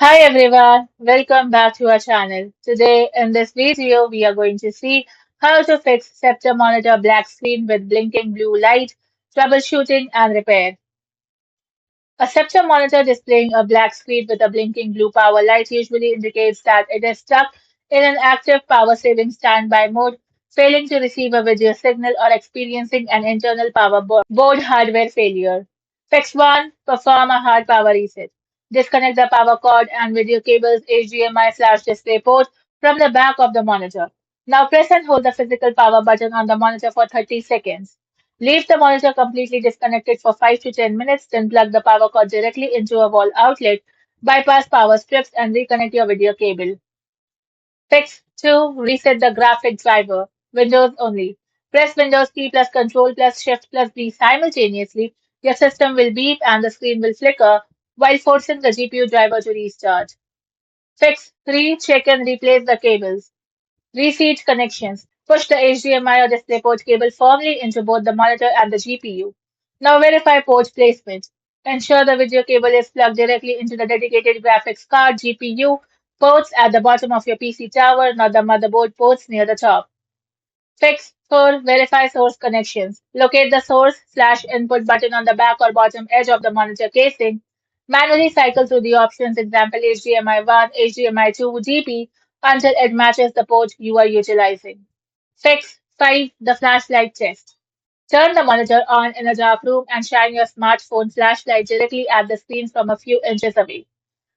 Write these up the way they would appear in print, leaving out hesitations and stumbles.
Hi everyone, welcome back to our channel. Today in this video we are going to see how to fix Sceptre monitor black screen with blinking blue light, troubleshooting and repair. A Sceptre monitor displaying a black screen with a blinking blue power light usually indicates that it is stuck in an active power saving standby mode, failing to receive a video signal or experiencing an internal board hardware failure. Fix 1. Perform a hard power reset. Disconnect the power cord and video cable's HDMI/display port from the back of the monitor. Now press and hold the physical power button on the monitor for 30 seconds. Leave the monitor completely disconnected for 5 to 10 minutes, then plug the power cord directly into a wall outlet, bypass power strips, and reconnect your video cable. Fix 2. Reset the graphic driver. Windows only. Press Windows key plus Control plus Shift plus B simultaneously. Your system will beep and the screen will flicker while forcing the GPU driver to restart. Fix 3. Check and replace the cables. Reseat connections. Push the HDMI or DisplayPort cable firmly into both the monitor and the GPU. Now verify port placement. Ensure the video cable is plugged directly into the dedicated graphics card GPU ports at the bottom of your PC tower, not the motherboard ports near the top. Fix 4. Verify source connections. Locate the source/input button on the back or bottom edge of the monitor casing. Manually cycle through the options, example HDMI 1, HDMI 2, DP, until it matches the port you are utilizing. Fix 5. The flashlight test. Turn the monitor on in a dark room and shine your smartphone flashlight directly at the screen from a few inches away.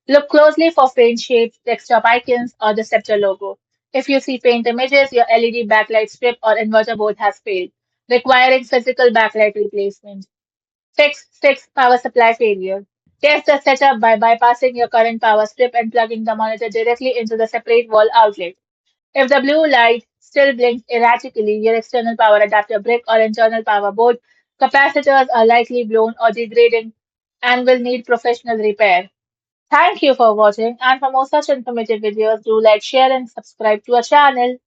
Look closely for faint shapes, desktop icons, or the Sceptre logo. If you see faint images, your LED backlight strip or inverter board has failed, requiring physical backlight replacement. Fix 6. Power supply failure. Test the setup by bypassing your current power strip and plugging the monitor directly into the separate wall outlet. If the blue light still blinks erratically, your external power adapter brick or internal power board capacitors are likely blown or degrading and will need professional repair. Thank you for watching, and for more such informative videos, do like, share and subscribe to our channel.